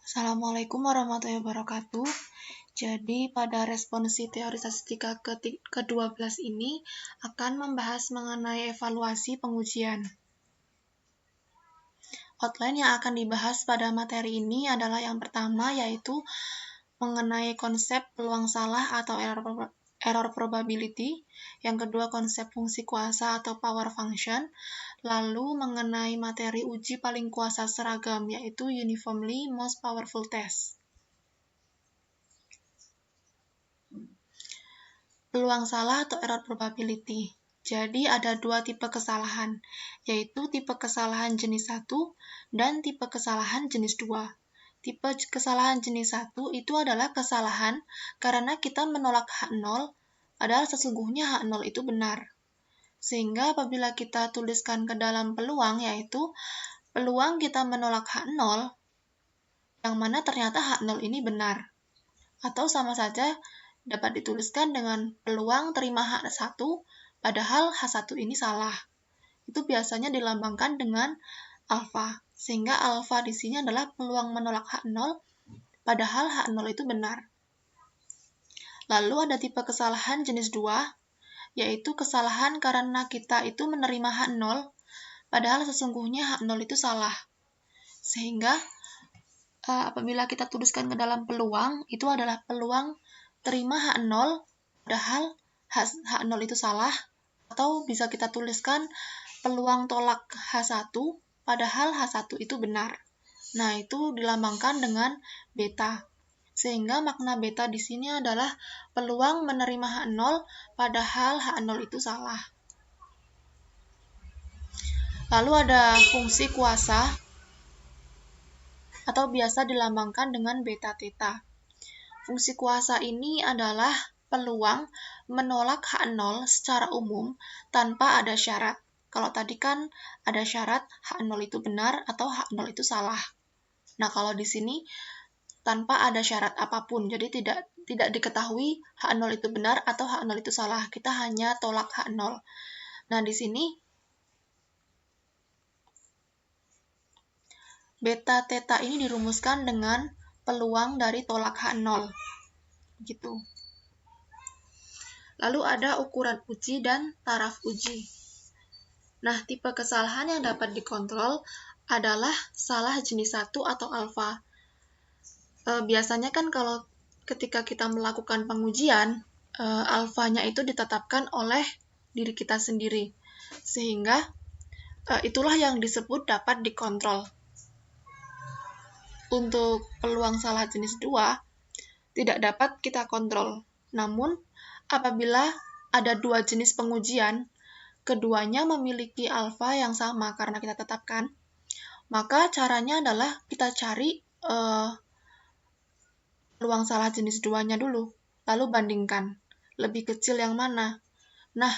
Assalamualaikum warahmatullahi wabarakatuh. Jadi pada responsi teori statistika ke-12 ini akan membahas mengenai evaluasi pengujian. Outline yang akan dibahas pada materi ini adalah yang pertama yaitu mengenai konsep peluang salah atau error probability, yang kedua konsep fungsi kuasa atau power function, lalu mengenai materi uji paling kuasa seragam yaitu uniformly most powerful test. Peluang salah atau error probability. Jadi ada dua tipe kesalahan, yaitu tipe kesalahan jenis 1 dan tipe kesalahan jenis 2. Tipe kesalahan jenis 1 itu adalah kesalahan karena kita menolak H0, padahal sesungguhnya H0 itu benar. Sehingga apabila kita tuliskan ke dalam peluang, yaitu peluang kita menolak H0, yang mana ternyata H0 ini benar. Atau sama saja dapat dituliskan dengan peluang terima H1, padahal H1 ini salah. Itu biasanya dilambangkan dengan alfa, sehingga alfa di sini adalah peluang menolak H0, padahal H0 itu benar. Lalu ada tipe kesalahan jenis 2, yaitu kesalahan karena kita itu menerima H0, padahal sesungguhnya H0 itu salah. Sehingga apabila kita tuliskan ke dalam peluang, itu adalah peluang terima H0, padahal H0 itu salah, atau bisa kita tuliskan peluang tolak H1, padahal H1 itu benar. Nah, itu dilambangkan dengan beta. Sehingga makna beta di sini adalah peluang menerima H0, padahal H0 itu salah. Lalu ada fungsi kuasa, atau biasa dilambangkan dengan beta theta. Fungsi kuasa ini adalah peluang menolak H0 secara umum tanpa ada syarat. Kalau tadi kan ada syarat H0 itu benar atau H0 itu salah. Nah, kalau di sini tanpa ada syarat apapun, jadi tidak diketahui H0 itu benar atau H0 itu salah. Kita hanya tolak H0. Nah, di sini beta theta ini dirumuskan dengan peluang dari tolak H0. Gitu. Lalu ada ukuran uji dan taraf uji. Nah, tipe kesalahan yang dapat dikontrol adalah salah jenis 1 atau alfa. Biasanya kan kalau ketika kita melakukan pengujian, alfanya itu ditetapkan oleh diri kita sendiri. Sehingga itulah yang disebut dapat dikontrol. Untuk peluang salah jenis 2, tidak dapat kita kontrol. Namun, apabila ada dua jenis pengujian, keduanya memiliki alfa yang sama karena kita tetapkan, maka caranya adalah kita cari peluang salah jenis 2-nya dulu, lalu bandingkan, lebih kecil yang mana. Nah,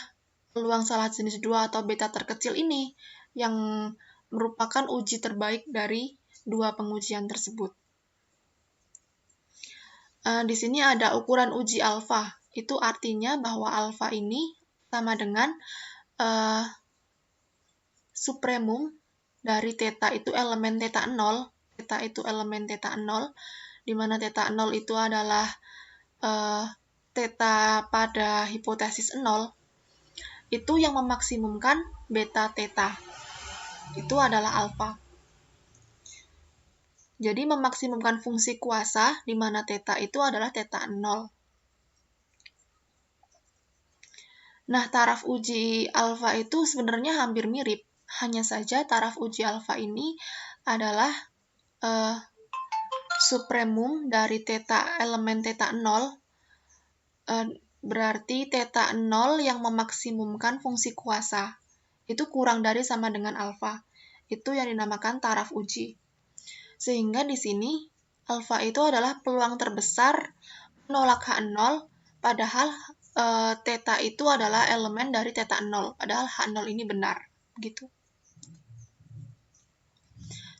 peluang salah jenis 2 atau beta terkecil ini yang merupakan uji terbaik dari dua pengujian tersebut. Di sini ada ukuran uji alfa. Itu artinya bahwa alfa ini sama dengan supremum dari theta itu elemen theta 0. Theta itu elemen theta 0, di mana theta 0 itu adalah theta pada hipotesis 0. Itu yang memaksimumkan beta theta. Itu adalah alfa. Jadi memaksimumkan fungsi kuasa, di mana theta itu adalah theta 0. Nah, taraf uji alfa itu sebenarnya hampir mirip. Hanya saja taraf uji alfa ini adalah supremum dari theta elemen theta 0. Berarti theta 0 yang memaksimumkan fungsi kuasa. Itu kurang dari sama dengan alfa. Itu yang dinamakan taraf uji. Sehingga di sini alfa itu adalah peluang terbesar menolak H0, padahal theta itu adalah elemen dari theta 0, padahal H0 ini benar, gitu.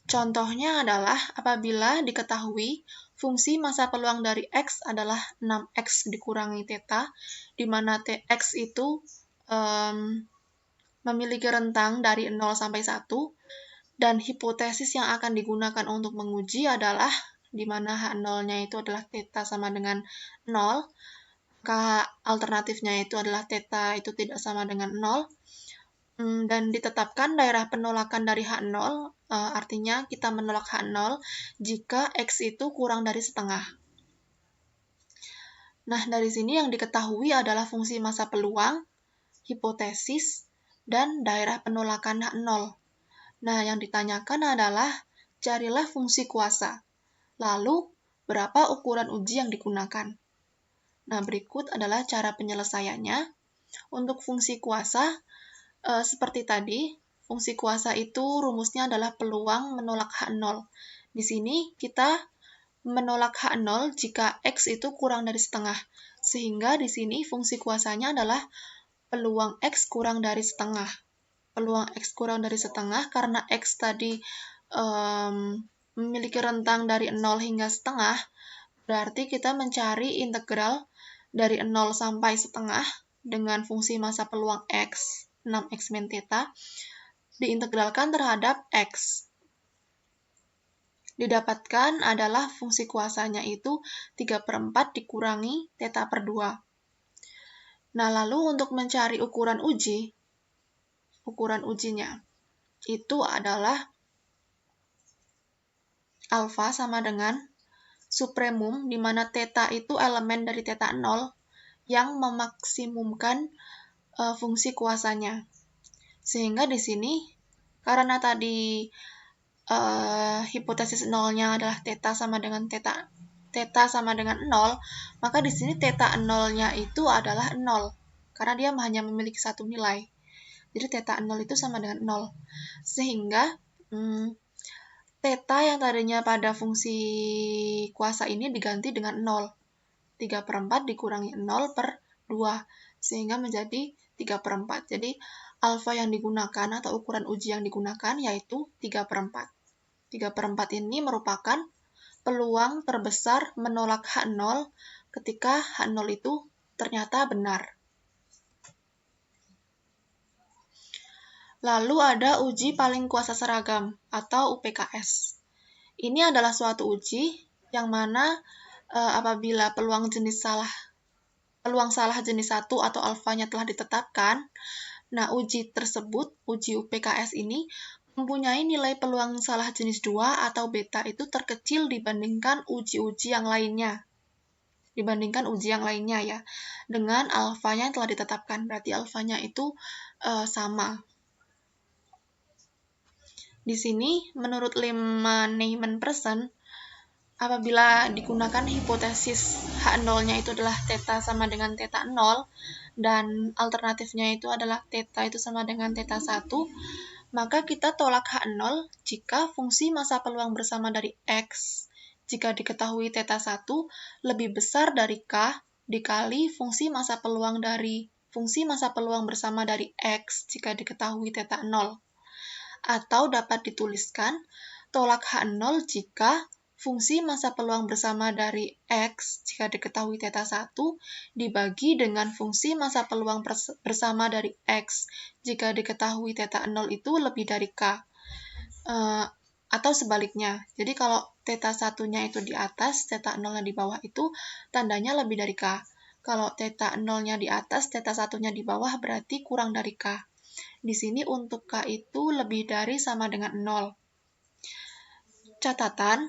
Contohnya adalah apabila diketahui fungsi massa peluang dari X adalah 6X dikurangi theta, di mana X itu memiliki rentang dari 0 sampai 1, dan hipotesis yang akan digunakan untuk menguji adalah di mana H0-nya itu adalah theta sama dengan 0, maka alternatifnya itu adalah theta itu tidak sama dengan 0, dan ditetapkan daerah penolakan dari H0, artinya kita menolak H0 jika X itu kurang dari setengah. Nah, dari sini yang diketahui adalah fungsi massa peluang, hipotesis, dan daerah penolakan H0. Nah, yang ditanyakan adalah carilah fungsi kuasa. Lalu, berapa ukuran uji yang digunakan? Nah, berikut adalah cara penyelesaiannya. Untuk fungsi kuasa, seperti tadi, fungsi kuasa itu rumusnya adalah peluang menolak H0. Di sini kita menolak H0 jika X itu kurang dari setengah. Sehingga di sini fungsi kuasanya adalah peluang X kurang dari setengah. Peluang X kurang dari setengah karena X tadi memiliki rentang dari 0 hingga setengah, berarti kita mencari integral dari 0 sampai setengah dengan fungsi massa peluang X, 6X min theta, diintegralkan terhadap X. Didapatkan adalah fungsi kuasanya itu 3/4 dikurangi theta per 2. Nah, lalu untuk mencari ukuran ujinya itu adalah alfa sama dengan supremum, di mana theta itu elemen dari theta 0 yang memaksimumkan fungsi kuasanya. Sehingga di sini, karena tadi hipotesis 0-nya adalah theta sama dengan 0, maka di sini theta 0-nya itu adalah 0, karena dia hanya memiliki satu nilai. Jadi theta 0 itu sama dengan 0. Sehingga theta yang tadinya pada fungsi kuasa ini diganti dengan 0. 3/4 dikurangi 0 per 2, sehingga menjadi 3/4. Jadi, alfa yang digunakan atau ukuran uji yang digunakan yaitu 3/4. 3/4 ini merupakan peluang terbesar menolak H0 ketika H0 itu ternyata benar. Lalu ada uji paling kuasa seragam atau UPKS. Ini adalah suatu uji yang mana apabila peluang salah jenis 1 atau alfanya telah ditetapkan, nah uji tersebut, uji UPKS ini mempunyai nilai peluang salah jenis 2 atau beta itu terkecil dibandingkan uji-uji yang lainnya. Ya, dengan alfanya yang telah ditetapkan, berarti alfanya itu sama. Di sini, menurut Lyman-Neyman-Persson, apabila digunakan hipotesis H0-nya itu adalah theta sama dengan theta 0, dan alternatifnya itu adalah theta itu sama dengan theta 1, maka kita tolak H0 jika fungsi massa peluang bersama dari X, jika diketahui theta 1, lebih besar dari K dikali fungsi massa peluang bersama dari X jika diketahui theta 0. Atau dapat dituliskan tolak H0 jika fungsi massa peluang bersama dari X jika diketahui theta 1 dibagi dengan fungsi massa peluang bersama dari X jika diketahui theta 0 itu lebih dari K. Atau sebaliknya. Jadi kalau theta 1-nya itu di atas, theta 0-nya di bawah itu tandanya lebih dari K. Kalau theta 0-nya di atas, theta 1-nya di bawah berarti kurang dari K. Di sini untuk K itu lebih dari sama dengan 0. Catatan,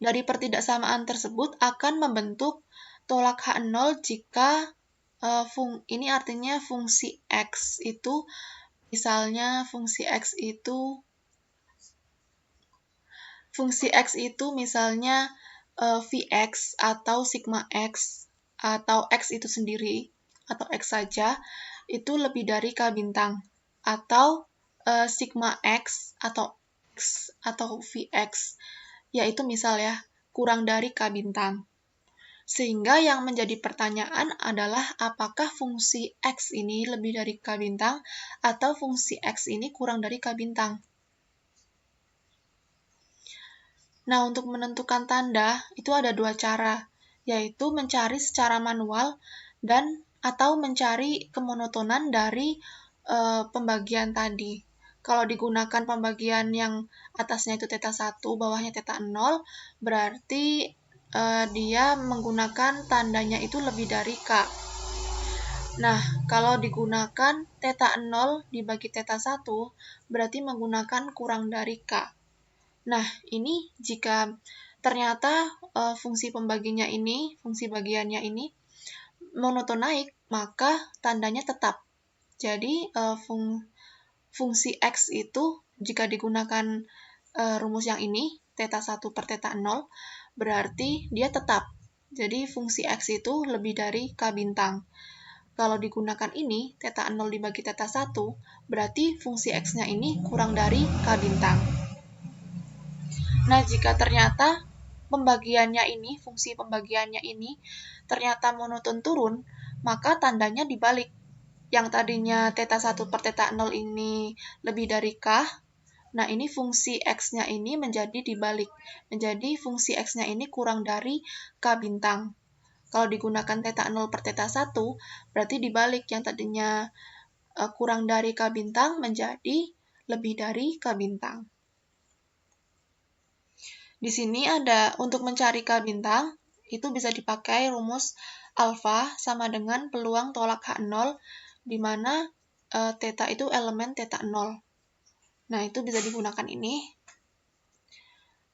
dari pertidaksamaan tersebut akan membentuk tolak H0 jika ini artinya fungsi X itu, misalnya fungsi X itu misalnya Vx atau sigma X atau X itu sendiri atau X saja itu lebih dari K bintang, atau sigma X atau X atau Vx, yaitu misal ya, kurang dari K bintang. Sehingga yang menjadi pertanyaan adalah apakah fungsi X ini lebih dari K bintang atau fungsi X ini kurang dari K bintang. Nah, untuk menentukan tanda itu ada dua cara, yaitu mencari secara manual atau mencari kemonotonan dari pembagian tadi. Kalau digunakan pembagian yang atasnya itu theta 1, bawahnya theta 0, berarti dia menggunakan tandanya itu lebih dari K. Nah, kalau digunakan theta 0 dibagi theta 1, berarti menggunakan kurang dari K. Nah, ini jika ternyata fungsi pembaginya ini, fungsi bagiannya ini monoton naik, maka tandanya tetap. Jadi, fungsi X itu jika digunakan rumus yang ini, theta 1 per theta 0, berarti dia tetap. Jadi, fungsi X itu lebih dari K bintang. Kalau digunakan ini, theta 0 dibagi theta 1, berarti fungsi X-nya ini kurang dari K bintang. Nah, jika ternyata pembagiannya ini, fungsi pembagiannya ini, ternyata monoton turun, maka tandanya dibalik. Yang tadinya theta 1 per theta 0 ini lebih dari K, nah ini fungsi X-nya ini menjadi dibalik. Menjadi fungsi X-nya ini kurang dari K bintang. Kalau digunakan theta 0 per theta 1, berarti dibalik, yang tadinya kurang dari K bintang menjadi lebih dari K bintang. Di sini ada untuk mencari K bintang, itu bisa dipakai rumus alfa sama dengan peluang tolak H0, di mana theta itu elemen theta 0. Nah, itu bisa digunakan ini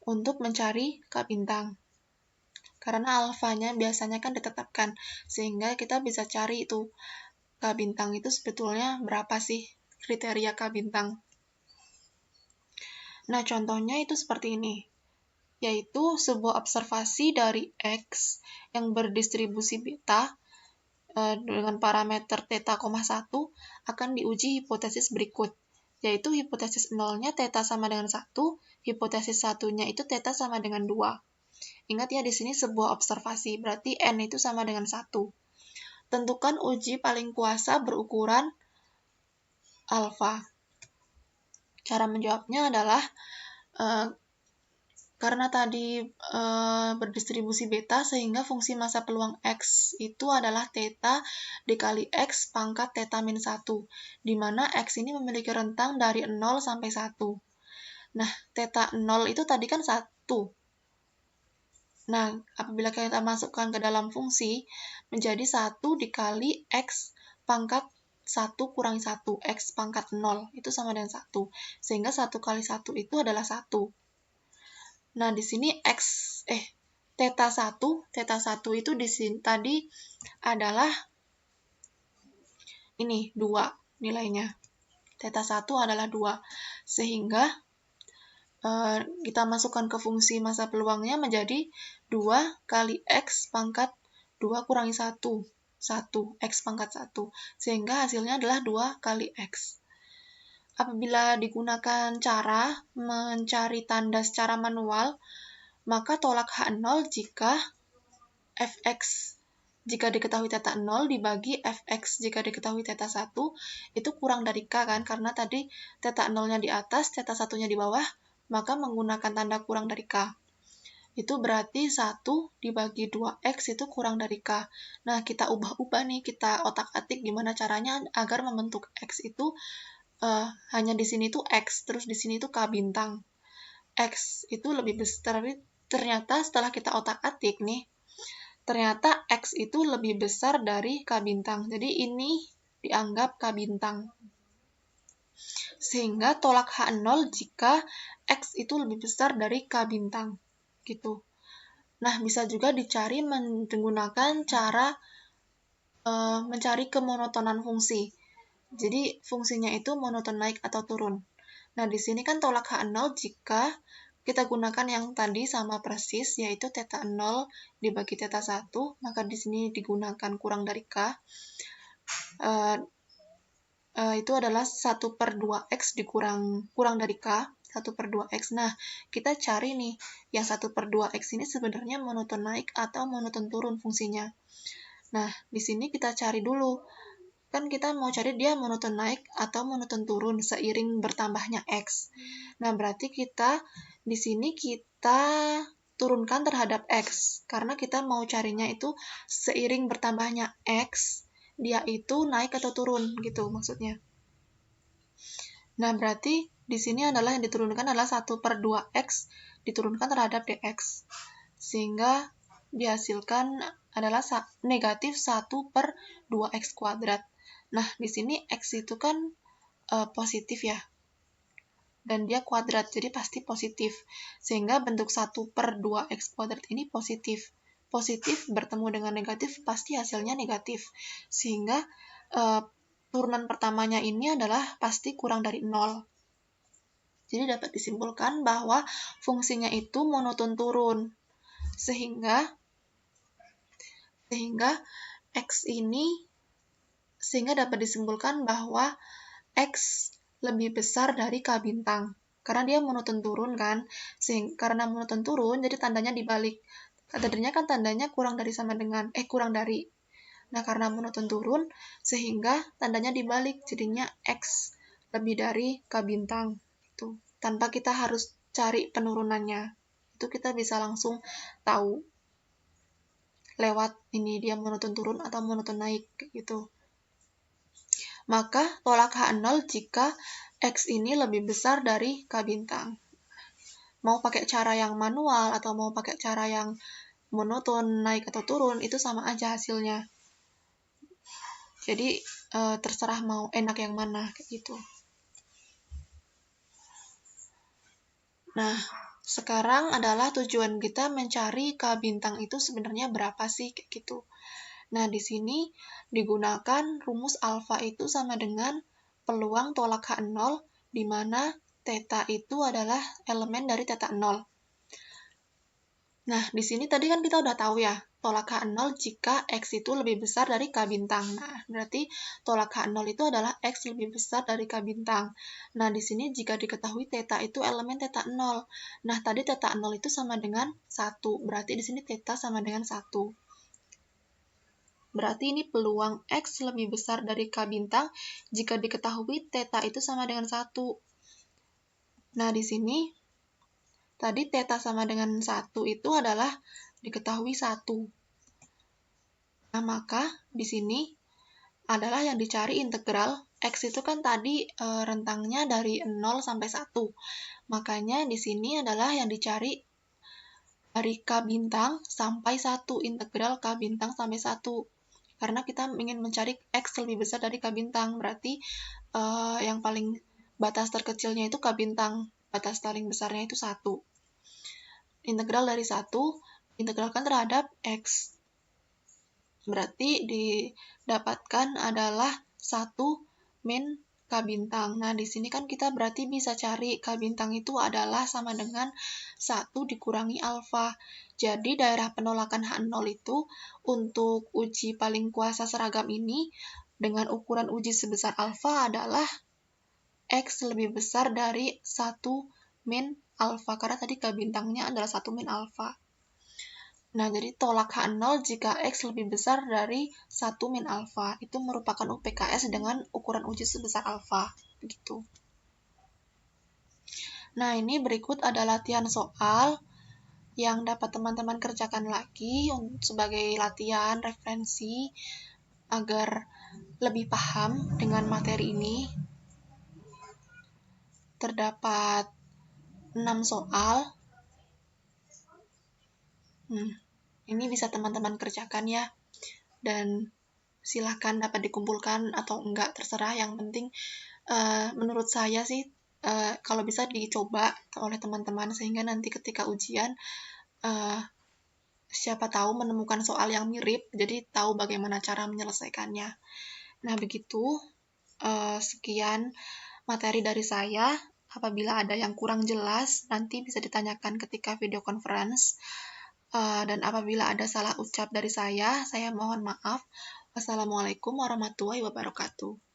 untuk mencari K bintang. Karena alfanya biasanya kan ditetapkan, sehingga kita bisa cari itu K bintang itu sebetulnya berapa sih kriteria K bintang. Nah, contohnya itu seperti ini, yaitu sebuah observasi dari X yang berdistribusi beta dengan parameter theta, 1 akan diuji hipotesis berikut, yaitu hipotesis 0-nya theta sama dengan 1, hipotesis 1-nya itu theta sama dengan 2. Ingat ya, di sini sebuah observasi, berarti N itu sama dengan 1. Tentukan uji paling kuasa berukuran alfa. Cara menjawabnya adalah, karena tadi berdistribusi beta, sehingga fungsi massa peluang X itu adalah theta dikali X pangkat theta min 1, di mana X ini memiliki rentang dari 0 sampai 1. Nah, theta 0 itu tadi kan 1. Nah, apabila kita masukkan ke dalam fungsi, menjadi 1 dikali X pangkat 1 kurangi 1, X pangkat 0, itu sama dengan 1. Sehingga 1 kali 1 itu adalah 1. Nah, di sini theta 1 itu di sini tadi adalah ini, 2 nilainya. Theta 1 adalah 2. Sehingga kita masukkan ke fungsi massa peluangnya menjadi 2 kali X pangkat 2 kurangi 1, 1, X pangkat 1, sehingga hasilnya adalah 2 kali X. Apabila digunakan cara mencari tanda secara manual, maka tolak H0 jika Fx jika diketahui theta 0 dibagi Fx jika diketahui theta 1, itu kurang dari K kan, karena tadi theta 0-nya di atas, theta 1-nya di bawah, maka menggunakan tanda kurang dari K. Itu berarti 1 dibagi 2X itu kurang dari K. Nah, kita ubah-ubah nih, kita otak-atik gimana caranya agar membentuk X itu hanya di sini tuh X, terus di sini tuh K bintang. X itu lebih besar, tapi ternyata setelah kita otak-atik nih, ternyata X itu lebih besar dari K bintang. Jadi ini dianggap K bintang. Sehingga tolak H0 jika X itu lebih besar dari K bintang. Gitu. Nah, bisa juga dicari menggunakan cara mencari kemonotonan fungsi. Jadi, fungsinya itu monoton naik atau turun. Nah, di sini kan tolak H0 jika kita gunakan yang tadi sama persis, yaitu theta 0 dibagi theta 1, maka di sini digunakan kurang dari K. Itu adalah 1 per 2X kurang dari K, 1 per 2X. Nah, kita cari nih, yang 1 per 2X ini sebenarnya monoton naik atau monoton turun fungsinya. Nah, di sini kita cari dulu. Kan kita mau cari dia monoton naik atau monoton turun seiring bertambahnya X. Nah, berarti di sini kita turunkan terhadap X, karena kita mau carinya itu seiring bertambahnya X, dia itu naik atau turun, gitu maksudnya. Nah, berarti di sini adalah yang diturunkan adalah 1/2x diturunkan terhadap dx. Sehingga dihasilkan adalah negatif 1/2x kuadrat. Nah, di sini x itu kan positif ya. Dan dia kuadrat, jadi pasti positif. Sehingga bentuk 1/2x kuadrat ini positif. Positif bertemu dengan negatif, pasti hasilnya negatif. Sehingga turunan pertamanya ini adalah pasti kurang dari 0. Jadi dapat disimpulkan bahwa fungsinya itu monoton turun. Sehingga dapat disimpulkan bahwa X lebih besar dari K bintang. Karena dia monoton turun kan. Karena monoton turun, jadi tandanya dibalik. Tadinya kan tandanya kurang dari. Nah, karena monoton turun, sehingga tandanya dibalik, jadinya X lebih dari K bintang. Itu. Tanpa kita harus cari penurunannya. Itu kita bisa langsung tahu lewat ini dia monoton turun atau monoton naik, gitu. Maka tolak H0 jika X ini lebih besar dari K bintang. Mau pakai cara yang manual atau mau pakai cara yang monoton naik atau turun, itu sama aja hasilnya. Jadi terserah mau enak yang mana, kayak gitu. Nah, sekarang adalah tujuan kita mencari K bintang itu sebenarnya berapa sih, kayak gitu. Nah, di sini digunakan rumus alfa itu sama dengan peluang tolak H0, di mana theta itu adalah elemen dari theta 0. Nah, di sini tadi kan kita udah tahu ya, tolak H0 jika X itu lebih besar dari K bintang. Nah, berarti tolak H0 itu adalah X lebih besar dari K bintang. Nah, di sini jika diketahui theta itu elemen theta 0. Nah, tadi theta 0 itu sama dengan 1. Berarti di sini theta sama dengan 1. Berarti ini peluang X lebih besar dari K bintang jika diketahui theta itu sama dengan 1. Nah, di sini tadi theta sama dengan 1 itu adalah diketahui 1. Nah, maka di sini adalah yang dicari integral. X itu kan tadi rentangnya dari 0 sampai 1. Makanya di sini adalah yang dicari dari K bintang sampai 1. Integral K bintang sampai 1. Karena kita ingin mencari X lebih besar dari K bintang. Berarti yang paling batas terkecilnya itu K bintang. Batas paling besarnya itu 1. Integral dari 1 integralkan terhadap X. Berarti didapatkan adalah 1 min K bintang. Nah, di sini kan kita berarti bisa cari K bintang itu adalah sama dengan 1 dikurangi alfa. Jadi, daerah penolakan H0 itu untuk uji paling kuasa seragam ini dengan ukuran uji sebesar alfa adalah X lebih besar dari 1 min alfa. Karena tadi K bintangnya adalah 1 min alfa. Nah, jadi tolak H0 jika X lebih besar dari 1 min alfa. Itu merupakan UPKS dengan ukuran uji sebesar alfa. Begitu. Nah, ini berikut ada latihan soal yang dapat teman-teman kerjakan lagi sebagai latihan, referensi, agar lebih paham dengan materi ini. Terdapat 6 soal. Ini bisa teman-teman kerjakan ya. Dan silahkan dapat dikumpulkan atau enggak, terserah. Yang penting menurut saya sih kalau bisa dicoba oleh teman-teman sehingga nanti ketika ujian siapa tahu menemukan soal yang mirip, jadi tahu bagaimana cara menyelesaikannya. Nah, begitu. Sekian materi dari saya. Apabila ada yang kurang jelas, nanti bisa ditanyakan ketika video conference. Dan apabila ada salah ucap dari saya mohon maaf. Wassalamualaikum warahmatullahi wabarakatuh.